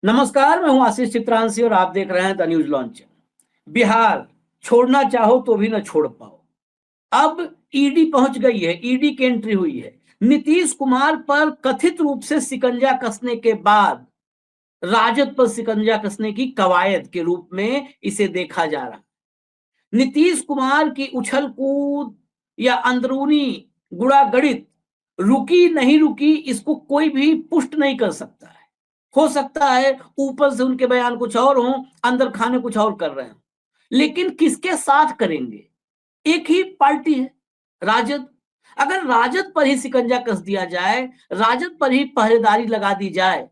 नमस्कार, मैं हूं आशीष चित्रांशी और आप देख रहे हैं द न्यूज लॉन्च। बिहार छोड़ना चाहो तो भी न छोड़ पाओ। अब ईडी पहुंच गई है, ईडी की एंट्री हुई है। नीतीश कुमार पर कथित रूप से शिकंजा कसने के बाद राजद पर शिकंजा कसने की कवायद के रूप में इसे देखा जा रहा है। नीतीश कुमार की उछल कूद या अंदरूनी गुड़ागड़ित रुकी नहीं रुकी, इसको कोई भी पुष्ट नहीं कर सकता है। हो सकता है ऊपर से उनके बयान कुछ और हों, अंदर खाने कुछ और कर रहे हों, लेकिन किसके साथ करेंगे? एक ही पार्टी है, राजद। अगर राजद पर ही शिकंजा कस दिया जाए, राजद पर ही पहरेदारी लगा दी जाए,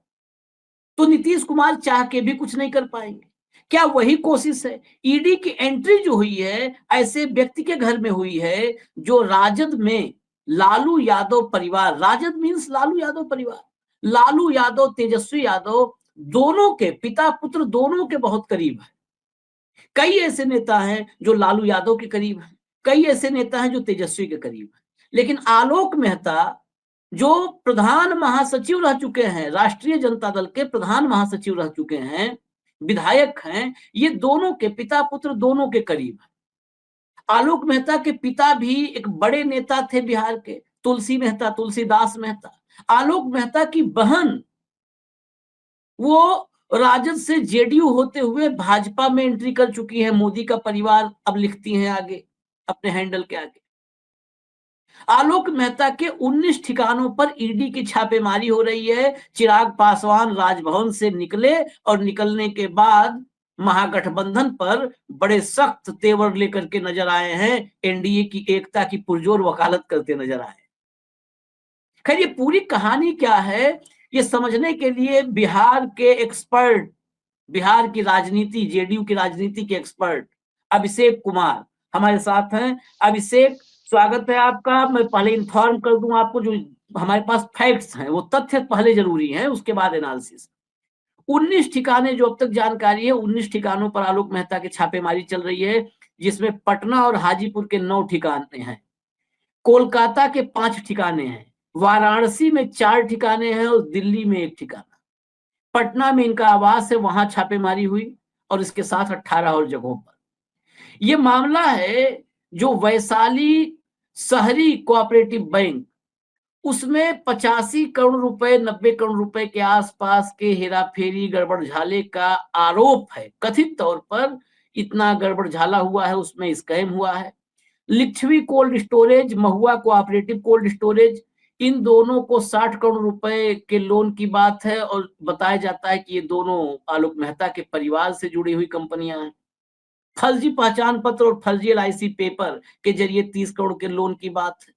तो नीतीश कुमार चाह के भी कुछ नहीं कर पाएंगे। क्या वही कोशिश है? ईडी की एंट्री जो हुई है ऐसे व्यक्ति के घर में हुई है जो राजद में लालू यादव परिवार, राजद मीन्स लालू यादव परिवार, लालू यादव तेजस्वी यादव दोनों के पिता पुत्र दोनों के बहुत करीब है। कई ऐसे नेता हैं जो लालू यादव के करीब हैं, कई ऐसे नेता हैं जो तेजस्वी के करीब हैं, लेकिन आलोक मेहता जो प्रधान महासचिव रह चुके हैं, राष्ट्रीय जनता दल के प्रधान महासचिव रह चुके हैं, विधायक हैं, ये दोनों के पिता पुत्र दोनों के करीब है। आलोक मेहता के पिता भी एक बड़े नेता थे बिहार के, तुलसी मेहता, तुलसीदास मेहता। आलोक मेहता की बहन वो राजद से जेडीयू होते हुए भाजपा में एंट्री कर चुकी है। मोदी का परिवार अब लिखती हैं आगे अपने हैंडल के आगे। आलोक मेहता के 19 ठिकानों पर ईडी की छापेमारी हो रही है। चिराग पासवान राजभवन से निकले और निकलने के बाद महागठबंधन पर बड़े सख्त तेवर लेकर के नजर आए हैं, एनडीए की एकता की पुरजोर वकालत करते नजर आए। खैर, ये पूरी कहानी क्या है, ये समझने के लिए बिहार के एक्सपर्ट, बिहार की राजनीति, जेडीयू की राजनीति के एक्सपर्ट अभिषेक कुमार हमारे साथ हैं। अभिषेक, स्वागत है आपका। मैं पहले इन्फॉर्म कर दूं आपको, जो हमारे पास फैक्ट्स हैं वो तथ्य पहले जरूरी हैं, उसके बाद एनालिसिस। 19 ठिकाने जो अब तक जानकारी है, 19 ठिकानों पर आलोक मेहता की छापेमारी चल रही है, जिसमें पटना और हाजीपुर के 9 ठिकाने हैं, कोलकाता के 5 ठिकाने हैं, वाराणसी में 4 ठिकाने हैं और दिल्ली में 1 ठिकाना। पटना में इनका आवास है, वहां छापेमारी हुई और इसके साथ 18 और जगहों पर। यह मामला है जो वैशाली शहरी कोऑपरेटिव बैंक, उसमें 85 करोड़ रुपए, 90 करोड़ रुपए के आसपास के हेराफेरी गड़बड़ झाले का आरोप है। कथित तौर पर इतना गड़बड़ झाला हुआ है, उसमें स्कैम हुआ है। लिच्छवी कोल्ड स्टोरेज, महुआ कोऑपरेटिव कोल्ड स्टोरेज, इन दोनों को 60 करोड़ रुपए के लोन की बात है और बताया जाता है कि ये दोनों आलोक मेहता के परिवार से जुड़ी हुई कंपनियां हैं। फर्जी पहचान पत्र और फर्जी एलआईसी पेपर के जरिए 30 करोड़ के लोन की बात है,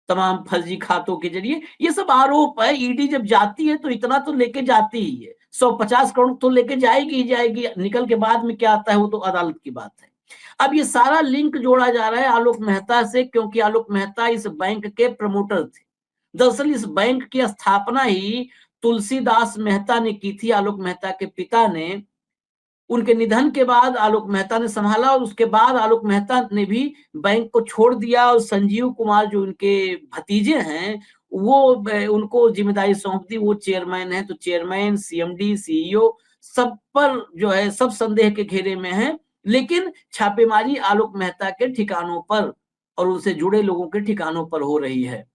तमाम फर्जी खातों के जरिए। ये सब आरोप है। ईडी जब जाती है तो इतना तो लेके जाती ही है, 150 करोड़ तो लेके जाएगी ही जाएगी। निकल के बाद में क्या आता है वो तो अदालत की बात है। अब ये सारा लिंक जोड़ा जा रहा है आलोक मेहता से, क्योंकि आलोक मेहता इस बैंक के प्रमोटर थे। दरअसल इस बैंक की स्थापना ही तुलसीदास मेहता ने की थी, आलोक मेहता के पिता ने। उनके निधन के बाद आलोक मेहता ने संभाला और उसके बाद आलोक मेहता ने भी बैंक को छोड़ दिया और संजीव कुमार जो उनके भतीजे हैं वो उनको जिम्मेदारी सौंप दी। वो चेयरमैन है, तो चेयरमैन, सीएमडी, सीईओ सब पर जो है सब संदेह के घेरे में है। लेकिन छापेमारी आलोक मेहता के ठिकानों पर और उनसे जुड़े लोगों के ठिकानों पर हो रही है।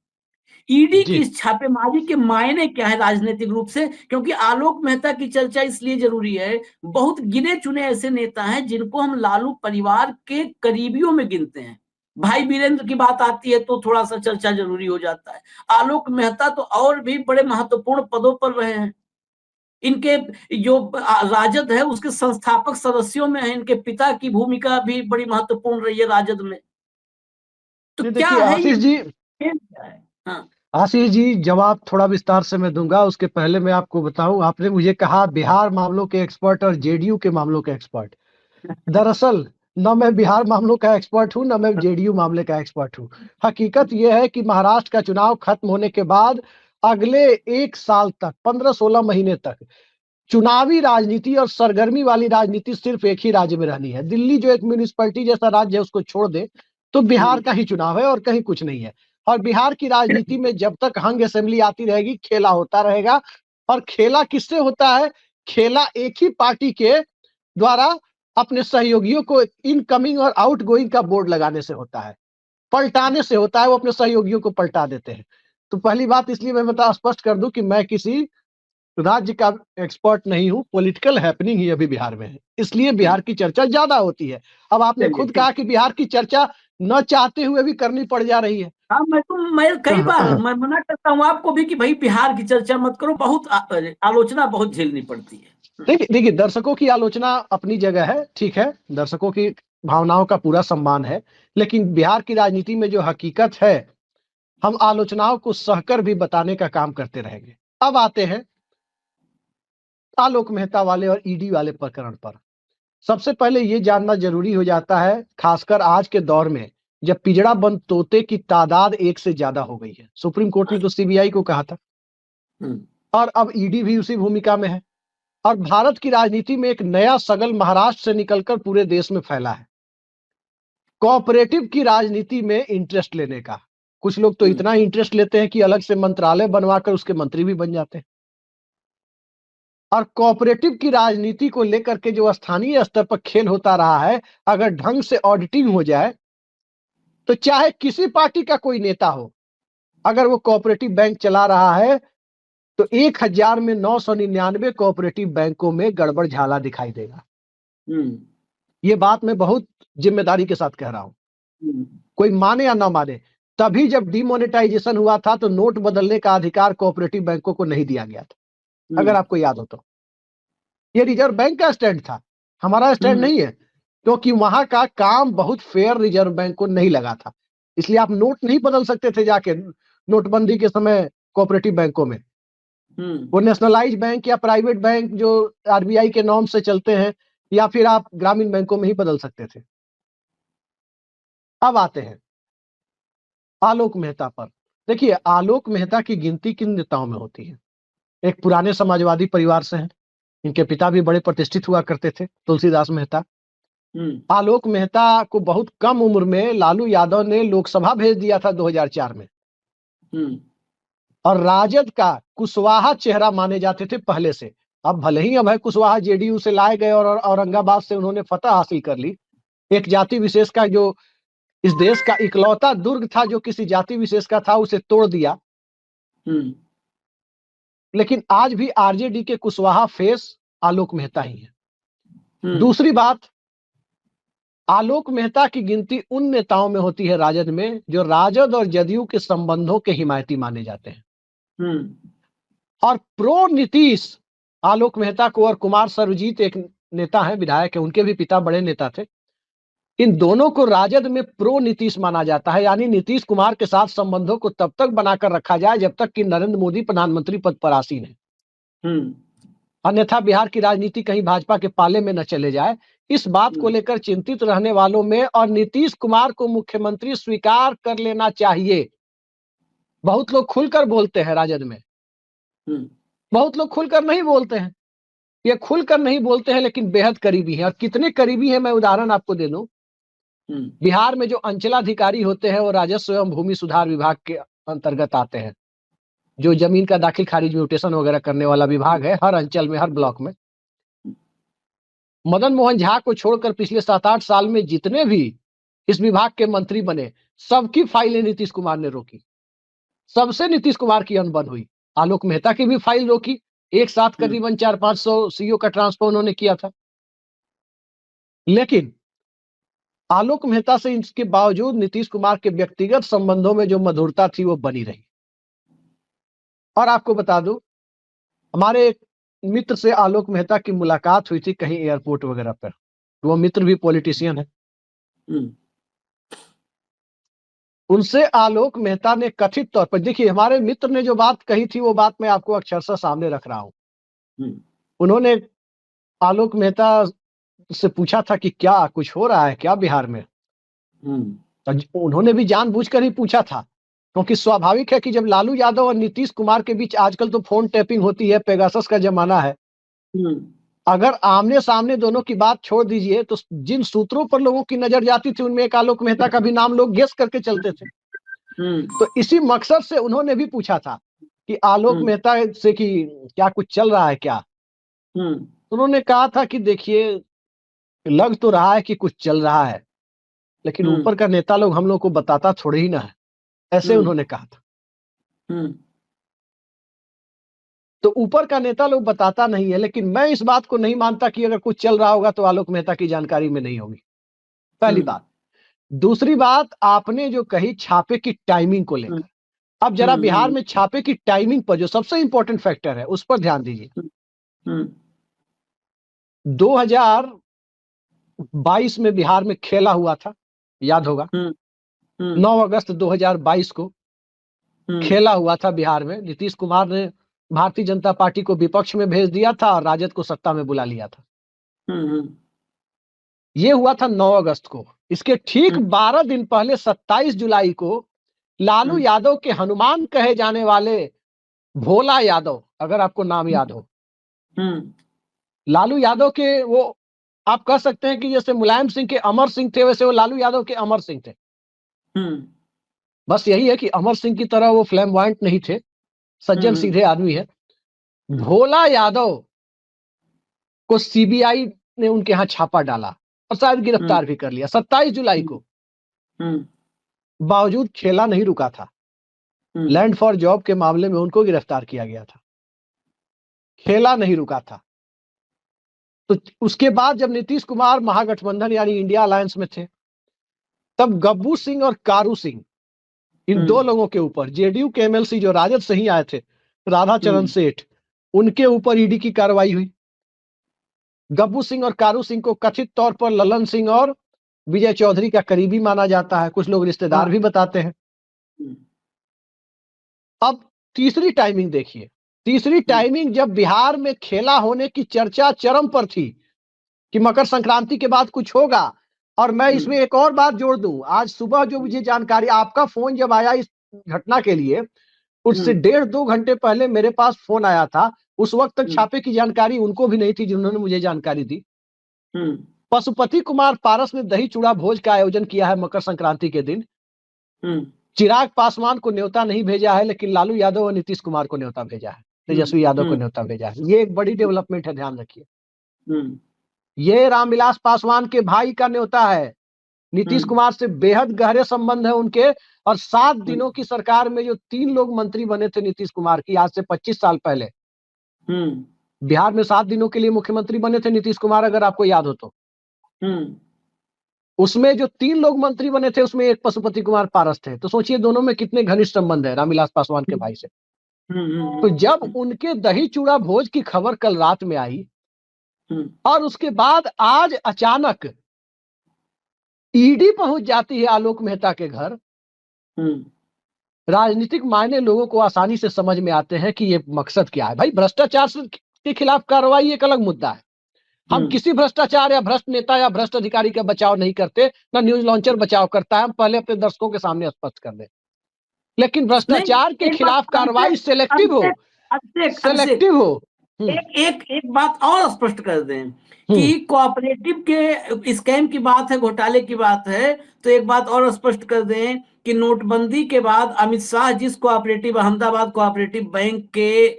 ईडी की इस छापेमारी के मायने क्या है राजनीतिक रूप से? क्योंकि आलोक मेहता की चर्चा इसलिए जरूरी है, बहुत गिने चुने ऐसे नेता हैं जिनको हम लालू परिवार के करीबियों में गिनते हैं। भाई वीरेंद्र की बात आती है तो थोड़ा सा चर्चा जरूरी हो जाता है। आलोक मेहता तो और भी बड़े महत्वपूर्ण पदों पर रहे हैं। इनके जो राजद है उसके संस्थापक सदस्यों में है, इनके पिता की भूमिका भी बड़ी महत्वपूर्ण रही है राजद में। तो क्या देखिए है आशीष जी, क्या है? हाँ, आशीष जी जवाब थोड़ा विस्तार से मैं दूंगा। उसके पहले मैं आपको बताऊं, आपने मुझे कहा बिहार मामलों के एक्सपर्ट और जेडीयू के मामलों के एक्सपर्ट। दरअसल न मैं बिहार मामलों का एक्सपर्ट हूं, न मैं जेडीयू मामले का एक्सपर्ट हूं। हकीकत यह है कि महाराष्ट्र का चुनाव खत्म होने के बाद अगले 1 साल तक, 15-16 महीने तक चुनावी राजनीति और सरगर्मी वाली राजनीति सिर्फ एक ही राज्य में रहनी है। दिल्ली जो एक म्यूनिसिपैलिटी जैसा राज्य है उसको छोड़ दे तो बिहार का ही चुनाव है और कहीं कुछ नहीं है। और बिहार की राजनीति में जब तक हंग असेंबली आती रहेगी खेला होता रहेगा। और खेला किससे होता है? खेला एक ही पार्टी के द्वारा अपने सहयोगियों को इनकमिंग और आउटगोइंग का बोर्ड लगाने से होता है, पलटाने से होता है। वो अपने सहयोगियों को पलटा देते हैं। तो पहली बात इसलिए मैं स्पष्ट कर दूं कि मैं किसी राज्य का एक्सपर्ट नहीं हूं, पॉलिटिकल हैपनिंग ही अभी बिहार में है, इसलिए बिहार की चर्चा ज्यादा होती है। अब आपने चलिए खुद ठीक। कहा कि बिहार की चर्चा न चाहते हुए भी करनी पड़ जा रही है। हाँ, मैं कई बार मैं मना करता हूँ आपको भी कि भाई बिहार की चर्चा मत करो, बहुत आलोचना बहुत झेलनी पड़ती है। देखिए देखिए, दर्शकों की आलोचना अपनी जगह है, ठीक है, दर्शकों की भावनाओं का पूरा सम्मान है, लेकिन बिहार की राजनीति में जो हकीकत है, हम आलोचनाओं को सहकर भी बताने का काम करते रहेंगे। अब आते हैं आलोक मेहता वाले और ईडी वाले प्रकरण पर। सबसे पहले ये जानना जरूरी हो जाता है, खासकर आज के दौर में जब पिंजड़ा बंद तोते की तादाद एक से ज्यादा हो गई है। सुप्रीम कोर्ट ने तो सीबीआई को कहा था और अब ईडी भी उसी भूमिका में है, और भारत की राजनीति में एक नया सगल महाराष्ट्र से निकलकर पूरे देश में फैला है, कोऑपरेटिव की राजनीति में इंटरेस्ट लेने का। कुछ लोग तो इतना इंटरेस्ट लेते हैं कि अलग से मंत्रालय बनवाकर उसके मंत्री भी बन जाते हैं। और कोऑपरेटिव की राजनीति को लेकर के जो स्थानीय स्तर पर खेल होता रहा है, अगर ढंग से ऑडिटिंग हो जाए तो चाहे किसी पार्टी का कोई नेता हो, अगर वो कोऑपरेटिव बैंक चला रहा है तो 1000 में 999 कोऑपरेटिव बैंकों में गड़बड़ झाला दिखाई देगा। ये बात मैं बहुत जिम्मेदारी के साथ कह रहा हूं, कोई माने या ना माने। तभी जब डिमोनेटाइजेशन हुआ था तो नोट बदलने का अधिकार कोऑपरेटिव बैंकों को नहीं दिया गया था, अगर आपको याद हो तो। ये रिजर्व बैंक का स्टैंड था, हमारा स्टैंड नहीं है, क्योंकि वहां का काम बहुत फेयर रिजर्व बैंक को नहीं लगा था। इसलिए आप नोट नहीं बदल सकते थे जाके नोटबंदी के समय कोऑपरेटिव बैंकों में। वो नेशनलाइज बैंक या प्राइवेट बैंक जो आरबीआई के नॉर्म से चलते हैं, या फिर आप ग्रामीण बैंकों में ही बदल सकते थे। अब आते हैं आलोक मेहता पर। देखिए, आलोक मेहता की गिनती किन नेताओं में होती है? एक पुराने समाजवादी परिवार से हैं, इनके पिता भी बड़े प्रतिष्ठित हुआ करते थे, तुलसीदास मेहता। आलोक मेहता को बहुत कम उम्र में लालू यादव ने लोकसभा भेज दिया था 2004 में, और राजद का कुशवाहा चेहरा माने जाते थे पहले से। अब भले ही अभय कुशवाहा जेडीयू से लाए गए और औरंगाबाद से उन्होंने फतह हासिल कर ली, एक जाति विशेष का जो इस देश का इकलौता दुर्ग था जो किसी जाति विशेष का था, उसे तोड़ दिया। लेकिन आज भी आरजेडी के कुशवाहा फेस आलोक मेहता ही है। दूसरी बात, आलोक मेहता की गिनती उन नेताओं में होती है राजद में जो राजद और जदयू के संबंधों के हिमायती माने जाते हैं। और प्रो नीतीश आलोक मेहता को, और कुमार सर्वजीत एक नेता है, विधायक है, उनके भी पिता बड़े नेता थे, इन दोनों को राजद में प्रो नीतीश माना जाता है। यानी नीतीश कुमार के साथ संबंधों को तब तक बनाकर रखा जाए जब तक कि नरेंद्र मोदी प्रधानमंत्री पद पर आसीन है, अन्यथा बिहार की राजनीति कहीं भाजपा के पाले में न चले जाए। इस बात को लेकर चिंतित रहने वालों में, और नीतीश कुमार को मुख्यमंत्री स्वीकार कर लेना चाहिए। बहुत लोग खुलकर बोलते हैं राजद में, बहुत लोग खुलकर नहीं बोलते हैं। ये खुलकर नहीं बोलते हैं लेकिन बेहद करीबी है। और कितने करीबी है मैं उदाहरण आपको दे दूं। बिहार में जो अंचलाधिकारी होते हैं वो राजस्व एवं भूमि सुधार विभाग के अंतर्गत आते हैं, जो जमीन का दाखिल खारिज म्यूटेशन वगैरह करने वाला विभाग है हर अंचल में, हर ब्लॉक में। मदन मोहन झा को छोड़कर पिछले 7-8 साल में जितने भी इस विभाग के मंत्री बने, सबकी फाइलें नीतीश कुमार ने रोकी, सबसे नीतीश कुमार की अनबन हुई। आलोक मेहता की भी फाइल रोकी, एक साथ करीबन 400-500 सीओ का ट्रांसफर उन्होंने किया था। लेकिन आलोक मेहता से इसके बावजूद नीतीश कुमार के व्यक्तिगत संबंधों में जो मधुरता थी वो बनी रही। और आपको बता दूं, हमारे एक मित्र से आलोक मेहता की मुलाकात हुई थी कहीं एयरपोर्ट वगैरह पर। वो मित्र भी पॉलिटिशियन है। उनसे आलोक मेहता ने कथित तौर पर, देखिए हमारे मित्र ने जो बात कही थी वो बात मैं आपको अक्षरशः सामने रख रहा हूं। उन्होंने आलोक मेहता से पूछा था कि क्या कुछ हो रहा है क्या बिहार में। उन्होंने भी जानबूझकर ही पूछा था, क्योंकि स्वाभाविक है कि जब लालू यादव और नीतीश कुमार के बीच आजकल तो फोन टैपिंग होती है, पेगासस का जमाना है, अगर आमने सामने दोनों की बात छोड़ दीजिए तो जिन सूत्रों पर लोगों की नजर जाती थी उनमें एक आलोक मेहता का भी नाम लोग गेस करके चलते थे। तो इसी मकसद से उन्होंने भी पूछा था कि आलोक मेहता से कि क्या कुछ चल रहा है क्या। हम्म उन्होंने कहा था कि देखिए, लग तो रहा है कि कुछ चल रहा है, लेकिन हम्म ऊपर का नेता लोग हम लोग को बताता थोड़े ही ना है, ऐसे हम्म उन्होंने कहा था। हम्म तो ऊपर का नेता लोग बताता नहीं है, लेकिन मैं इस बात को नहीं मानता कि अगर कुछ चल रहा होगा तो आलोक मेहता की जानकारी में नहीं होगी, पहली हम्म बात। दूसरी बात, आपने जो कही छापे की टाइमिंग को हम्म लेकर, अब जरा बिहार हम्म में छापे की टाइमिंग पर जो सबसे इंपॉर्टेंट फैक्टर है उस पर ध्यान दीजिए। हम्म 2022 में बिहार में खेला हुआ था, याद होगा, हम्म 9 अगस्त 2022 को हम्म खेला हुआ था बिहार में। नीतीश कुमार ने भारतीय जनता पार्टी को विपक्ष में भेज दिया था और राजद को सत्ता में बुला लिया था। हम्म ये हुआ था 9 अगस्त को। इसके ठीक 12 दिन पहले 27 जुलाई को लालू हम्म यादव के हनुमान कहे जाने वाले भोला यादव, अगर आपको नाम याद हो, हम्म लालू यादव के वो, आप कह सकते हैं कि जैसे मुलायम सिंह के अमर सिंह थे, वैसे वो लालू यादव के अमर सिंह थे। हम्म बस यही है कि अमर सिंह की तरह वो फ्लैम्बॉयंट नहीं थे, सज्जन हम्म सीधे आदमी है। भोला यादव को सीबीआई ने उनके यहाँ छापा डाला और शायद हम्म गिरफ्तार भी कर लिया 27 जुलाई हम्म को। हम्म बावजूद खेला नहीं रुका था, लैंड फॉर जॉब के मामले में उनको गिरफ्तार किया गया था, खेला नहीं रुका था। तो उसके बाद जब नीतीश कुमार महागठबंधन यानी इंडिया अलायंस में थे, तब गब्बू सिंह और कारू सिंह, इन दो लोगों के ऊपर जेडीयू के एमएलसी जो राजद से ही आए थे, राधाचरण सेठ, उनके ऊपर ईडी की कार्रवाई हुई। गब्बू सिंह और कारू सिंह को कथित तौर पर ललन सिंह और विजय चौधरी का करीबी माना जाता है, कुछ लोग रिश्तेदार भी बताते हैं। अब तीसरी टाइमिंग देखिए, तीसरी टाइमिंग जब बिहार में खेला होने की चर्चा चरम पर थी कि मकर संक्रांति के बाद कुछ होगा। और मैं इसमें एक और बात जोड़ दूं, आज सुबह जो मुझे जानकारी, आपका फोन जब आया इस घटना के लिए, उससे 1.5-2 घंटे पहले मेरे पास फोन आया था। उस वक्त तक छापे की जानकारी उनको भी नहीं थी जिन्होंने मुझे जानकारी दी। पशुपति कुमार पारस ने दही चूड़ा भोज का आयोजन किया है मकर संक्रांति के दिन। चिराग पासवान को न्योता नहीं भेजा है, लेकिन लालू यादव और नीतीश कुमार को न्योता भेजा है, तेजस्वी यादव को न्योता भेजा है। ये एक बड़ी डेवलपमेंट है, ध्यान रखिए। ये रामविलास पासवान के भाई का न्योता है। नीतीश कुमार से बेहद गहरे संबंध है उनके। और 7 दिनों की सरकार में जो 3 लोग मंत्री बने थे नीतीश कुमार की, आज से 25 साल पहले बिहार में 7 दिनों के लिए मुख्यमंत्री बने थे नीतीश कुमार, अगर आपको याद हो तो। उसमें जो 3 लोग मंत्री बने थे, उसमें एक पशुपति कुमार पारस थे। तो सोचिए दोनों में कितने घनिष्ठ संबंध है रामविलास पासवान के भाई से। तो जब उनके दही चूड़ा भोज की खबर कल रात में आई, और उसके बाद आज अचानक ईडी पहुंच जाती है आलोक मेहता के घर, राजनीतिक मायने लोगों को आसानी से समझ में आते हैं कि ये मकसद क्या है। भाई, भ्रष्टाचार के खिलाफ कार्रवाई एक अलग मुद्दा है। हम किसी भ्रष्टाचार या भ्रष्ट नेता या भ्रष्ट अधिकारी का बचाव नहीं करते, ना न्यूज लॉन्चर बचाव करता है। हम पहले अपने दर्शकों के सामने स्पष्ट कर दें। लेकिन नहीं, भ्रष्टाचार के एक बात खिलाफ कार्रवाई सेलेक्टिव हो, अभिषेक, सेलेक्टिव हो। एक एक एक बात और स्पष्ट कर दें हम्म कि कोऑपरेटिव के स्कैम की बात है, घोटाले की बात है, तो एक बात और स्पष्ट कर दें कि नोटबंदी के बाद अमित शाह जिस कोऑपरेटिव, अहमदाबाद कोऑपरेटिव बैंक के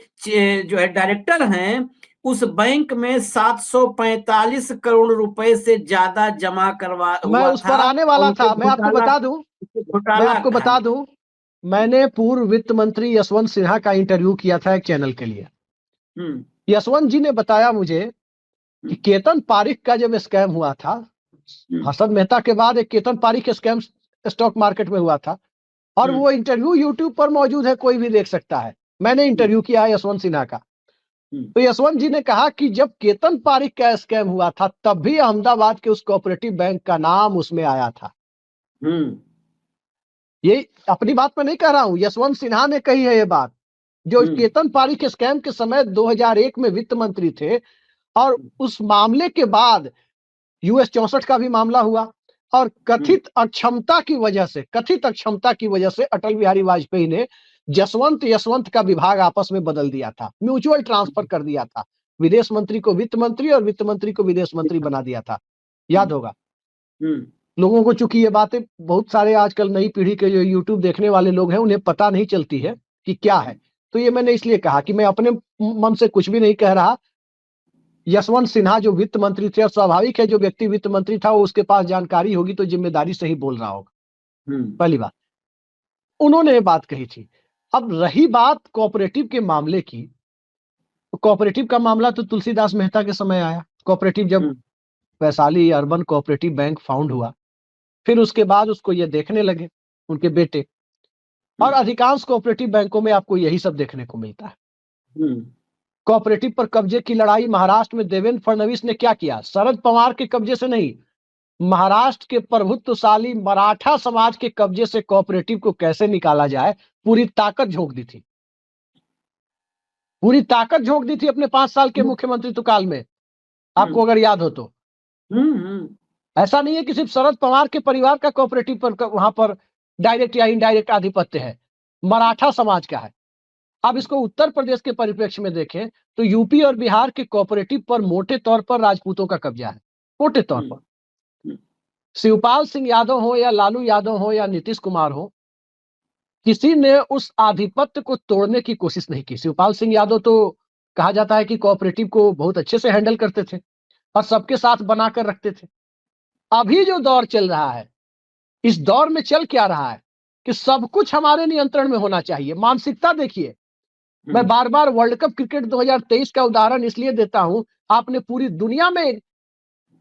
जो है डायरेक्टर हैं, उस बैंक में 745 करोड़ रुपए से ज्यादा जमा करवा मैं हुआ उस था पर आने और वाला उसे था। मैं आपको घोटाला बता दूं, घोटाला कहा गया। मैंने पूर्व वित्त मंत्री यशवंत सिन्हा का इंटरव्यू किया था एक चैनल के लिए। यशवंत जी ने बताया मुझे कि केतन पारिक का जब स्कैम हुआ था, हर्षद मेहता के बाद एक Ketan Parikh scam stock market में हुआ था, और वो इंटरव्यू यूट्यूब पर मौजूद है, कोई भी देख सकता है। मैंने इंटरव्यू किया है यशवंत सिन्हा का। तो यशवंत जी ने कहा कि जब केतन पारिक का स्कैम हुआ था, तब भी अहमदाबाद के उस कोऑपरेटिव बैंक का नाम उसमें आया था। ये अपनी बात मैं नहीं कह रहा हूं, यशवंत सिन्हा ने कही है ये बात, जो केतन पारिक के स्कैम के समय 2001 में वित्त मंत्री थे। और उस मामले के बाद यूएस 64 का भी मामला हुआ, और कथित अक्षमता की वजह से अटल बिहारी वाजपेयी ने यशवंत का विभाग आपस में बदल दिया था, म्यूचुअल ट्रांसफर कर दिया था। विदेश मंत्री को वित्त मंत्री और वित्त मंत्री को विदेश मंत्री बना दिया था, याद होगा। लोगों को चूंकि ये बातें, बहुत सारे आजकल नई पीढ़ी के जो यूट्यूब देखने वाले लोग हैं, उन्हें पता नहीं चलती है कि क्या है। तो ये मैंने इसलिए कहा कि मैं अपने मन से कुछ भी नहीं कह रहा, यशवंत सिन्हा जो वित्त मंत्री थे, और स्वाभाविक है जो व्यक्ति वित्त मंत्री था वो उसके पास जानकारी होगी तो जिम्मेदारी से ही बोल रहा होगा। पहली बात उन्होंने ये बात कही थी। अब रही बात कोऑपरेटिव के मामले की, तो कोऑपरेटिव का मामला तो तुलसीदास मेहता के समय आया। कोऑपरेटिव जब Vaishali urban cooperative bank found हुआ, फिर उसके बाद उसको ये देखने लगे उनके बेटे, और अधिकांश कोऑपरेटिव बैंकों में आपको यही सब देखने को मिलता है। कोऑपरेटिव पर कब्जे की लड़ाई महाराष्ट्र में देवेंद्र फडणवीस ने क्या किया? शरद पवार के कब्जे से नहीं, महाराष्ट्र के प्रभुत्वशाली मराठा समाज के कब्जे से कोऑपरेटिव को कैसे निकाला जाए, पूरी ताकत झोंक दी थी। पूरी ताकत झोंक दी थी अपने 5 साल के मुख्यमंत्रित्व काल में, आपको अगर याद हो तो। ऐसा नहीं है कि सिर्फ शरद पवार के परिवार का कोऑपरेटिव पर वहां पर डायरेक्ट या इनडायरेक्ट आधिपत्य है, मराठा समाज का है। अब इसको उत्तर प्रदेश के परिप्रेक्ष्य में देखें तो यूपी और बिहार के कोऑपरेटिव पर मोटे तौर पर राजपूतों का कब्जा है, मोटे तौर पर। शिवपाल सिंह यादव हो या लालू यादव हो या नीतीश कुमार हो, किसी ने उस आधिपत्य को तोड़ने की कोशिश नहीं की। शिवपाल सिंह यादव तो कहा जाता है कि कोऑपरेटिव को बहुत अच्छे से हैंडल करते थे और सबके साथ बनाकर रखते थे। अभी जो दौर चल रहा है, इस दौर में चल क्या रहा है कि सब कुछ हमारे नियंत्रण में होना चाहिए। मानसिकता देखिए, मैं बार बार वर्ल्ड कप क्रिकेट 2023 का उदाहरण इसलिए देता हूं, आपने पूरी दुनिया में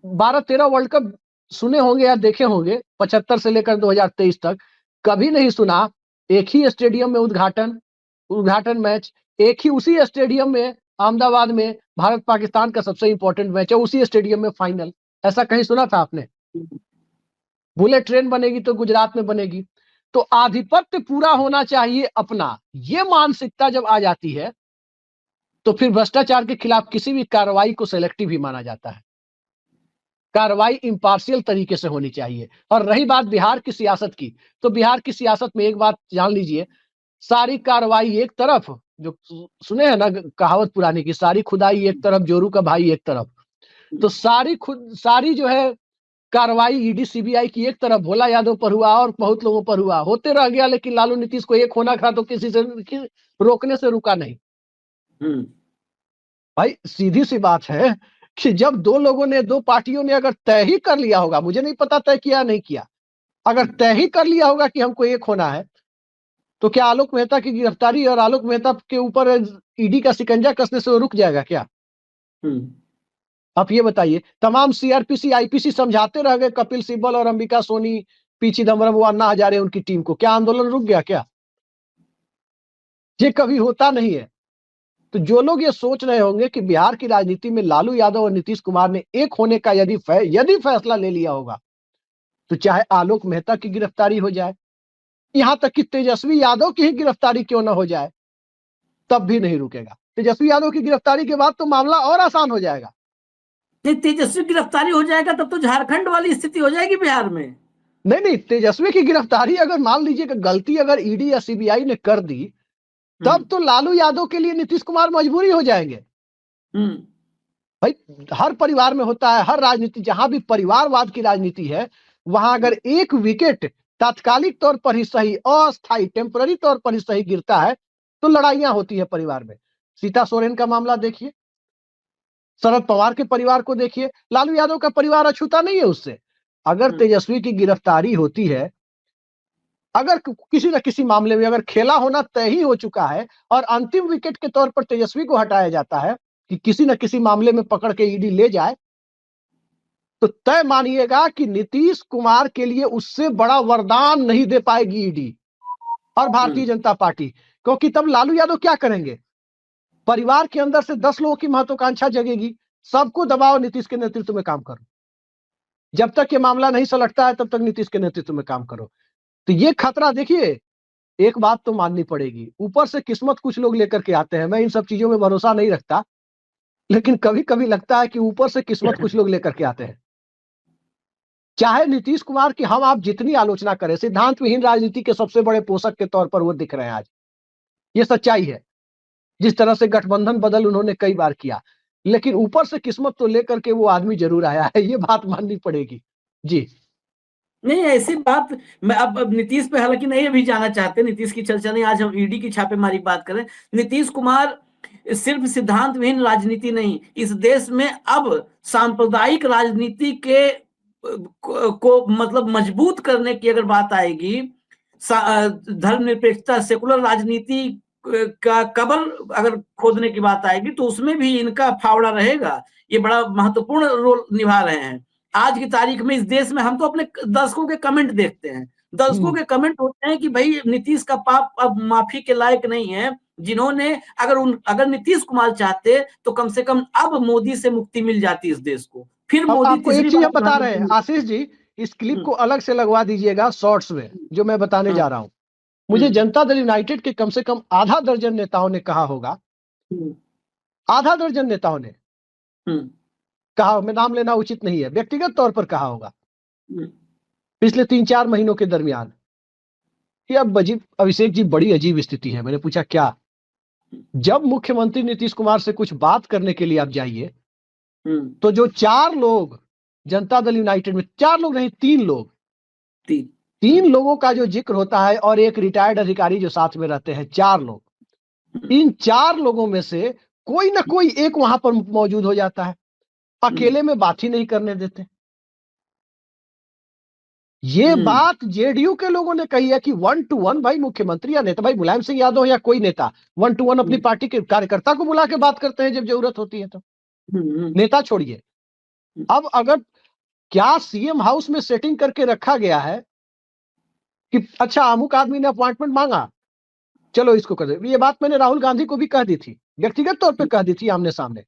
12-13 वर्ल्ड कप सुने होंगे या देखे होंगे, 75 से लेकर 2023 तक। कभी नहीं सुना एक ही स्टेडियम में उद्घाटन मैच, एक ही उसी स्टेडियम में अहमदाबाद में भारत पाकिस्तान का सबसे इंपॉर्टेंट मैच है, उसी स्टेडियम में फाइनल। ऐसा कहीं सुना था आपने? बुलेट ट्रेन बनेगी तो गुजरात में बनेगी। तो आधिपत्य पूरा होना चाहिए अपना, ये मानसिकता जब आ जाती है तो फिर भ्रष्टाचार के खिलाफ किसी भी कार्रवाई को सेलेक्टिव ही माना जाता है। कार्रवाई इंपार्शियल तरीके से होनी चाहिए। और रही बात बिहार की सियासत की, तो बिहार की सियासत में एक बात जान लीजिए, सारी कार्रवाई एक तरफ, जो सुने हैं ना कहावत पुरानी की, सारी खुदाई एक तरफ जोरू का भाई एक तरफ, तो सारी जो है कार्रवाई ईडी सीबीआई की एक तरफ भोला यादव पर हुआ और बहुत लोगों पर हुआ, होते रह गया। लेकिन लालू नीतीश को एक होना था तो किसी से रोकने से रुका नहीं। भाई सीधी सी बात है कि जब दो लोगों ने, दो पार्टियों ने अगर तय ही कर लिया होगा, मुझे नहीं पता तय किया नहीं किया, अगर तय ही कर लिया होगा कि हमको एक होना है, तो क्या आलोक मेहता की गिरफ्तारी और आलोक मेहता के ऊपर ईडी का शिकंजा कसने से वो रुक जाएगा क्या? आप ये बताइए। तमाम सीआरपीसी आईपीसी समझाते रह गए कपिल सिब्बल और अंबिका सोनी, पी चिदम्बरम, वो अन्ना हजारे, उनकी टीम को, क्या आंदोलन रुक गया क्या? ये कभी होता नहीं है। तो जो लोग ये सोच रहे होंगे कि बिहार की राजनीति में लालू यादव और नीतीश कुमार ने एक होने का यदि फैसला ले लिया होगा, तो चाहे आलोक मेहता की गिरफ्तारी हो जाए, यहां तक कि तेजस्वी यादव की ही गिरफ्तारी क्यों ना हो जाए, तब भी नहीं रुकेगा। तेजस्वी यादव की गिरफ्तारी के बाद तो मामला और आसान हो जाएगा। तेजस्वी गिरफ्तारी हो जाएगा तब तो झारखंड वाली स्थिति हो जाएगी बिहार में। नहीं, तेजस्वी की गिरफ्तारी अगर मान लीजिए कि गलती अगर ईडी या सीबीआई ने कर दी, तब तो लालू यादव के लिए नीतीश कुमार मजबूरी हो जाएंगे। भाई हर परिवार में होता है, हर राजनीति, जहां भी परिवारवाद की राजनीति है, वहां अगर एक विकेट तात्कालिक तौर पर ही सही, अस्थायी टेम्पररी तौर पर ही सही गिरता है, तो लड़ाइयां होती है परिवार में। सीता सोरेन का मामला देखिए, शरद पवार के परिवार को देखिए, लालू यादव का परिवार अछूता नहीं है उससे। अगर तेजस्वी की गिरफ्तारी होती है, अगर किसी न किसी मामले में अगर खेला होना तय ही हो चुका है और अंतिम विकेट के तौर पर तेजस्वी को हटाया जाता है कि किसी न किसी मामले में पकड़ के ईडी ले जाए, तो तय मानिएगा कि नीतीश कुमार के लिए उससे बड़ा वरदान नहीं दे पाएगी ईडी और भारतीय जनता पार्टी। क्योंकि तब लालू यादव क्या करेंगे? परिवार के अंदर से 10 लोगों की महत्वाकांक्षा जगेगी, सबको दबाओ नीतीश के नेतृत्व में काम करो। जब तक ये मामला नहीं सलटता है तब तक नीतीश के नेतृत्व में काम करो। तो ये खतरा देखिए, एक बात तो माननी पड़ेगी, ऊपर से किस्मत कुछ लोग लेकर के आते हैं। मैं इन सब चीजों में भरोसा नहीं रखता, लेकिन कभी कभी लगता है कि ऊपर से किस्मत कुछ लोग लेकर के आते हैं। चाहे नीतीश कुमार की हम आप जितनी आलोचना करें, सिद्धांत विहीन राजनीति के सबसे बड़े पोषक के तौर पर वो दिख रहे हैं आज, ये सच्चाई है। जिस तरह से गठबंधन बदल उन्होंने कई बार किया, लेकिन ऊपर से किस्मत तो लेकर के वो आदमी जरूर आया है, ये बात माननी पड़ेगी। जी नहीं, ऐसी बात मैं अब नीतीश पे हालांकि नहीं अभी जाना चाहते, नीतीश की चर्चा नहीं, आज हम ईडी की छापेमारी की बात करें। नीतीश कुमार सिर्फ सिद्धांत विहीन राजनीति नहीं, इस देश में अब सांप्रदायिक राजनीति के को मतलब मजबूत करने की अगर बात आएगी, धर्मनिरपेक्षता सेकुलर राजनीति का कबर अगर खोदने की बात आएगी तो उसमें भी इनका फावड़ा रहेगा। ये बड़ा महत्वपूर्ण रोल निभा रहे हैं। आज की तारीख में इस देश में हम तो अपने दर्शकों के कमेंट देखते हैं, दर्शकों के कमेंट होते हैं कि भाई नीतीश का पाप अब माफी के लायक नहीं है, जिन्होंने अगर नीतीश कुमार चाहते तो कम से कम अब मोदी से मुक्ति मिल जाती इस देश को। फिर अब मोदी आपको एक तीसरी चीज बार हम बता रहे हैं आशीष जी, इस क्लिप को अलग से लगवा दीजिएगा शॉर्ट्स में, जो मैं बताने जा रहा हूं। मुझे जनता दल यूनाइटेड के कम से कम आधा दर्जन नेताओं ने कहा होगा, आधा दर्जन नेताओं ने कहा, मैं नाम लेना उचित नहीं है, व्यक्तिगत तौर पर कहा होगा पिछले 3-4 महीनों के दरमियान कि अब अभिषेक जी बड़ी अजीब स्थिति है। मैंने पूछा क्या? जब मुख्यमंत्री नीतीश कुमार से कुछ बात करने के लिए आप जाइए तो जो 4 लोग जनता दल यूनाइटेड में, 4 लोग नहीं 3 लोग, 3 लोगों का जो जिक्र होता है और एक रिटायर्ड अधिकारी जो साथ में रहते हैं, 4 लोग, इन 4 लोगों में से कोई ना कोई एक वहां पर मौजूद हो जाता है, अकेले में बात ही नहीं करने देते। ये बात जेडीयू के लोगों ने कही है कि 1 to 1 भाई मुख्यमंत्री या नेता, भाई मुलायम सिंह यादव या कोई नेता 1 to 1 अपनी पार्टी के कार्यकर्ता को बुला के बात करते हैं जब जरूरत होती है तो। नेता छोड़िए, अब अगर क्या सीएम हाउस में सेटिंग करके रखा गया है कि अच्छा अमुक आदमी ने अपॉइंटमेंट मांगा, चलो इसको कर दे। ये बात मैंने राहुल गांधी को भी कह दी थी, व्यक्तिगत तौर पे कह दी थी आमने सामने,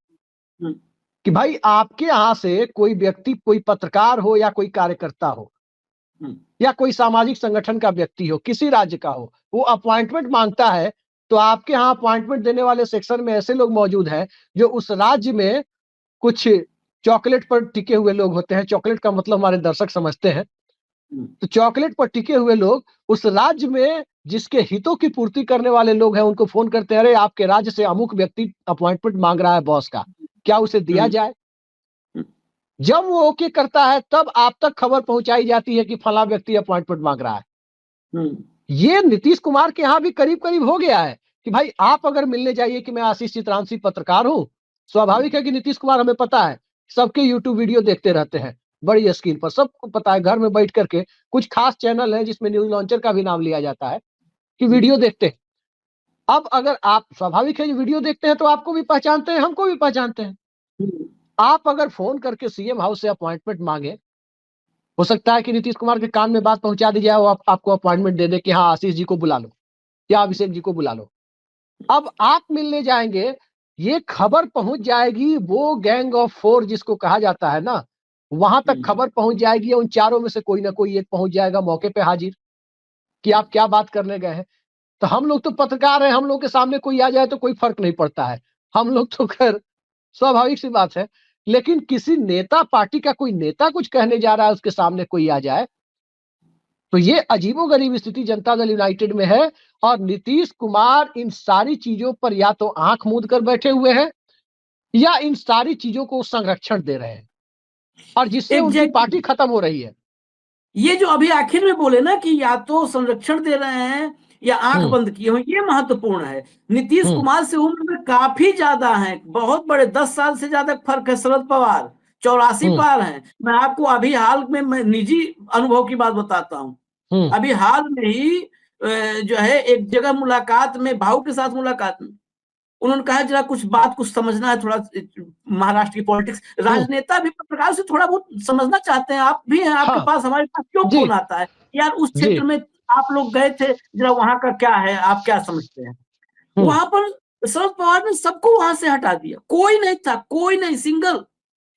कि भाई आपके यहां से कोई व्यक्ति, कोई पत्रकार हो या कोई कार्यकर्ता हो या कोई सामाजिक संगठन का व्यक्ति हो, किसी राज्य का हो, वो अपॉइंटमेंट मांगता है तो आपके यहाँ अपॉइंटमेंट देने वाले सेक्शन में ऐसे लोग मौजूद हैं जो उस राज्य में कुछ चॉकलेट पर टिके हुए लोग होते हैं। चॉकलेट का मतलब हमारे दर्शक समझते हैं, तो चॉकलेट पर टिके हुए लोग उस राज्य में जिसके हितों की पूर्ति करने वाले लोग हैं, उनको फोन करते हैं, अरे आपके राज्य से अमुक व्यक्ति अपॉइंटमेंट मांग रहा है बॉस का, क्या उसे दिया जाए? जब वो ओके करता है तब आप तक खबर पहुंचाई जाती है कि फला व्यक्ति अपॉइंटमेंट मांग रहा है। ये नीतीश कुमार के यहाँ भी करीब करीब हो गया है कि भाई आप अगर मिलने जाइए कि मैं आशीष चित्रांशी पत्रकार हूं, स्वाभाविक है कि नीतीश कुमार, हमें पता है सबके यूट्यूब वीडियो देखते रहते हैं बड़ी स्क्रीन पर, सबको पता है, घर में बैठ करके कुछ खास चैनल है जिसमें न्यूज लॉन्चर का भी नाम लिया जाता है कि वीडियो देखते हैं। अब अगर आप, स्वाभाविक है वीडियो देखते हैं तो आपको भी पहचानते हैं, हमको भी पहचानते हैं। आप अगर फोन करके सीएम हाउस से अपॉइंटमेंट मांगे, हो सकता है कि नीतीश कुमार के कान में बात पहुंचा दी जाए, वो आपको अपॉइंटमेंट दे दे कि हाँ आशीष जी को बुला लो या अभिषेक जी को बुला लो। अब आप मिलने जाएंगे, ये खबर पहुंच जाएगी, वो गैंग ऑफ 4 जिसको कहा जाता है ना, वहां तक खबर पहुंच जाएगी। उन चारों में से कोई ना कोई एक पहुंच जाएगा मौके पे हाजिर कि आप क्या बात करने गए हैं। तो हम लोग तो पत्रकार हैं, हम लोग के सामने कोई आ जाए तो कोई फर्क नहीं पड़ता है, हम लोग तो खैर स्वाभाविक सी बात है। लेकिन किसी नेता, पार्टी का कोई नेता कुछ कहने जा रहा है, उसके सामने कोई आ जाए, तो ये अजीबोगरीब स्थिति जनता दल यूनाइटेड में है। और नीतीश कुमार इन सारी चीजों पर या तो आंख मूंद कर बैठे हुए हैं या इन सारी चीजों को संरक्षण दे रहे हैं, और जिससे उनकी पार्टी खत्म हो रही है। ये जो अभी आखिर में बोले ना कि या तो संरक्षण दे रहे हैं या आंख बंद किए हो, ये महत्वपूर्ण है। नीतीश कुमार से उम्र में काफी ज्यादा है, बहुत बड़े, 10 साल से ज्यादा फर्क है। शरद पवार 84 पार हैं। मैं आपको अभी हाल में, मैं निजी अनुभव की बात बताता हूँ। अभी हाल में ही जो है एक जगह मुलाकात में, भाऊ के साथ मुलाकात में, उन्होंने कहा जरा कुछ बात कुछ समझना है, थोड़ा महाराष्ट्र की पॉलिटिक्स। राजनेता भी पत्रकार से थोड़ा बहुत समझना चाहते हैं, आप भी हैं, आपके पास, हमारे पास क्यों फोन आता है यार, उस क्षेत्र में आप लोग गए थे, जरा वहां का क्या है, आप क्या समझते हैं। वहां पर शरद पवार ने सबको वहां से हटा दिया, कोई नहीं था, कोई नहीं, सिंगल,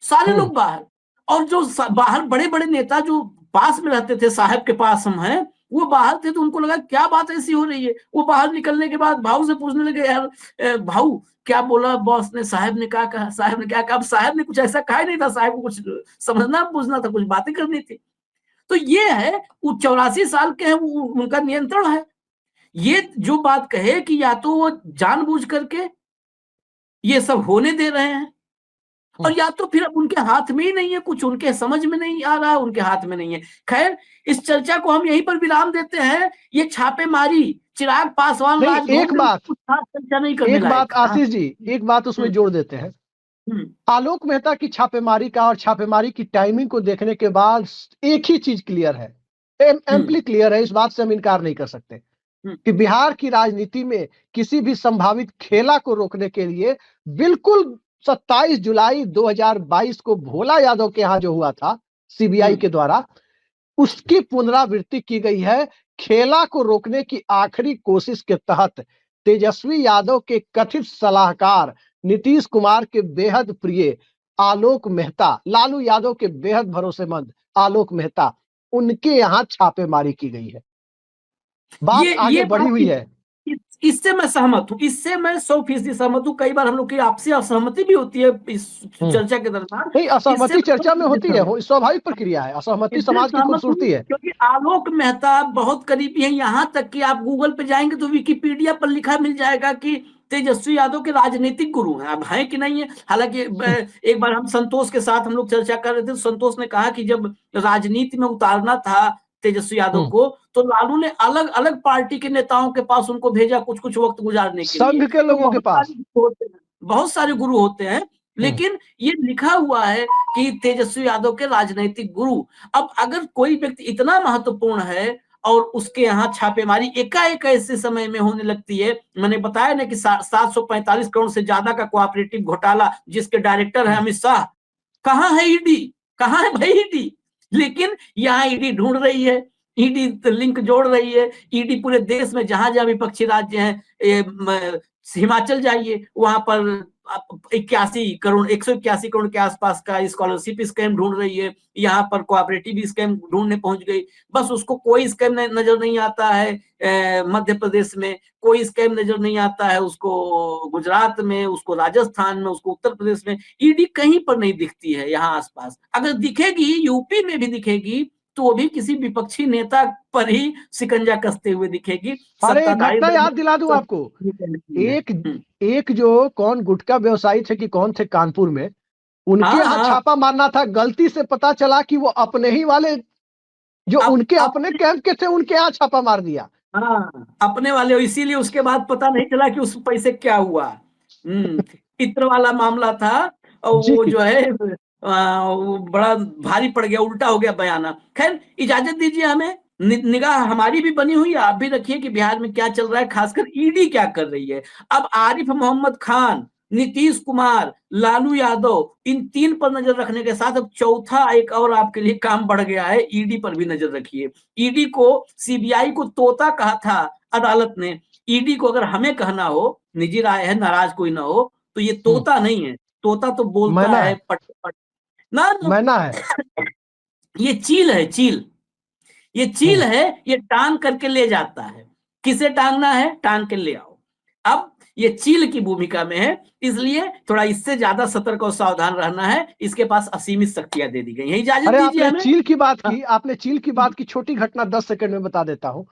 सारे लोग बाहर। और जो बाहर बड़े बड़े नेता जो पास में रहते थे, साहब के पास हम हैं, वो बाहर थे, तो उनको लगा क्या बात ऐसी हो रही है। वो बाहर निकलने के बाद भाऊ से पूछने लगे, यार भाऊ क्या बोला बॉस ने, साहब ने क्या कहा, साहब ने क्या कहा। अब साहब ने कुछ ऐसा कहा ही नहीं था, साहब को कुछ समझना पूछना था, कुछ बातें करनी थी। तो ये है, वो 84 साल के हैं, वो उनका नियंत्रण है। ये जो बात कहे कि या तो वो जानबूझ करके ये सब होने दे रहे हैं, और या तो फिर अब उनके हाथ में ही नहीं है, कुछ उनके समझ में नहीं आ रहा है, उनके हाथ में नहीं है। खैर, इस चर्चा को हम यहीं पर विराम देते हैं। ये छापेमारी, चिराग पासवान नहीं, राजभवन एक में बात, कुछ खास चर्चा नहीं करने एक बात लायक। हाँ, आशीष जी, एक बात उसमें हम्म, जोड़ देते हैं। हम्म, आलोक मेहता की छापेमारी का और छापेमारी की टाइमिंग को देखने के बाद एक ही चीज क्लियर है, एम्पली क्लियर है, इस बात से हम इनकार नहीं कर सकते कि बिहार की राजनीति में किसी भी संभावित खेला को रोकने के लिए बिल्कुल 27 जुलाई 2022 को भोला यादव के यहां जो हुआ था सीबीआई के द्वारा, उसकी पुनरावृत्ति की गई है। खेला को रोकने की आखिरी कोशिश के तहत तेजस्वी यादव के कथित सलाहकार नीतीश कुमार के बेहद प्रिय आलोक मेहता, लालू यादव के बेहद भरोसेमंद आलोक मेहता, उनके यहां छापेमारी की गई है। बात आगे ये बढ़ी हुई है। इससे मैं सहमत हूं, इससे मैं 100% सहमत हूं। कई बार हम लोग की आपसी असहमति भी होती है इस चर्चा के दरमियान। नहीं, इससे असहमति मैं चर्चा में 100% होती है, सहमत वो स्वाभाविक प्रक्रिया है, असहमति इससे समाज की सहमत हूं, खूबसूरती है। क्योंकि आलोक मेहता बहुत करीबी है। यहां तक कि आप गूगल पे जाएंगे तो विकिपीडिया पर लिखा मिल जाएगा कि तेजस्वी यादव के राजनीतिक गुरु हैं। अब हैं कि नहीं है, हालांकि एक बार हम संतोष के साथ हम लोग चर्चा कर रहे थे, तो संतोष ने कहा कि जब राजनीति में उतारना था तेजस्वी यादव को, तो लालू ने अलग अलग पार्टी के नेताओं के पास उनको भेजा कुछ कुछ वक्त गुजारने के लिए। संघ के तो लोगों के पास बहुत सारे गुरु होते हैं, लेकिन ये लिखा हुआ है कि तेजस्वी यादव के राजनीतिक गुरु। अब अगर कोई व्यक्ति इतना महत्वपूर्ण है और उसके यहाँ छापेमारी एकाएक ऐसे समय में होने लगती है, मैंने बताया ना कि 745 करोड़ से ज्यादा का कोऑपरेटिव घोटाला जिसके डायरेक्टर है अमित शाह, कहाँ है ईडी, कहाँ है भाई ईडी? लेकिन यहाँ ईडी ढूंढ रही है, ईडी लिंक जोड़ रही है। ईडी पूरे देश में जहां जहां विपक्षी राज्य हैं, हिमाचल जाइए, वहां पर 81 करोड़ 181 करोड़ के आसपास का स्कॉलरशिप स्कैम ढूंढ रही है। यहाँ पर कोऑपरेटिव स्कैम ढूंढने पहुंच गई। बस उसको कोई स्कैम नजर नहीं आता है मध्य प्रदेश में, कोई स्कैम नजर नहीं आता है उसको गुजरात में, उसको राजस्थान में, उसको उत्तर प्रदेश में। ईडी कहीं पर नहीं दिखती है यहाँ आसपास। अगर दिखेगी, यूपी में भी दिखेगी, तो वो भी किसी विपक्षी नेता पर ही शिकंजा कसते हुए दिखेगी। अरे एक सत्ताधारी घटना दल याद दिला दूं आपको। एक एक जो कौन गुटखा व्यवसायी थे कि कौन थे कानपुर में, उनके हाँ यहाँ हाँ छापा मारना था, गलती से पता चला कि वो अपने ही वाले जो उनके अपने कैंप के थे उनके यहाँ छापा मार दिया। हाँ, अपने वाले, इसीलिए उसके बाद पता नहीं चला कि उस पैसे क्या हुआ। इत्र वाला मामला था, और जी वो जो है वो बड़ा भारी पड़ गया, उल्टा हो गया बयाना। खैर, इजाजत दीजिए हमें, निगाह हमारी भी बनी हुई है, आप भी रखिए कि बिहार में क्या चल रहा है, खासकर ईडी क्या कर रही है। अब आरिफ मोहम्मद खान, नीतीश कुमार, लालू यादव, इन तीन पर नजर रखने के साथ अब चौथा एक और आपके लिए काम बढ़ गया है, ईडी पर भी नजर रखिए। ईडी को, सीबीआई को तोता कहा था अदालत ने, ईडी को अगर हमें कहना हो, निजी राय है, नाराज कोई ना हो, तो ये तोता नहीं है। तोता तो बोलता मैना है है, पट पट ना, मैना है। ये चील है, चील। ये चील है, ये टांग करके ले जाता है। किसे टांगना है, टांग के ले आओ। अब ये चील की भूमिका में है, इसलिए थोड़ा इससे ज्यादा सतर्क और सावधान रहना है। इसके पास असीमित शक्तियां दे दी गई हैं। इजाजत अरे दीजिए आपने हमें। चील की बात हाँ, की, आपने चील की बात की, छोटी घटना 10 सेकंड में बता देता हूँ।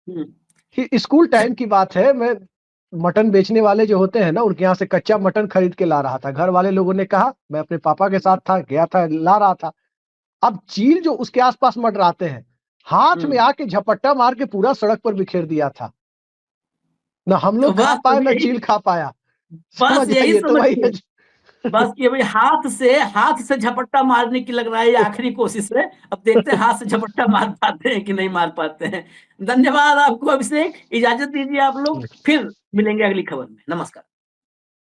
हम्म, स्कूल टाइम की बात है, मैं मटन बेचने वाले जो होते हैं ना, उनके यहाँ से कच्चा मटन खरीद के ला रहा था। घर वाले लोगों ने कहा, मैं अपने पापा के साथ था, गया था, ला रहा था। अब चील जो उसके आसपास मंडराते हैं, हाथ में आके झपट्टा मार के पूरा सड़क पर बिखेर दिया था। ना हम तो लोग खा पाए, ना चील खा पाया। बस समझ यही आइए तो भाई। समझिए, बस ये भाई हाथ से झपट्टा मारने की लग रहा है ये आखिरी कोशिश है। अब देखते हैं हाथ से झपट्टा मार पाते हैं कि नहीं मार पाते हैं। धन्यवाद आपको अभिषेक, इजाजत दीजिए आप लोग, फिर मिलेंगे अगली खबर में। नमस्कार।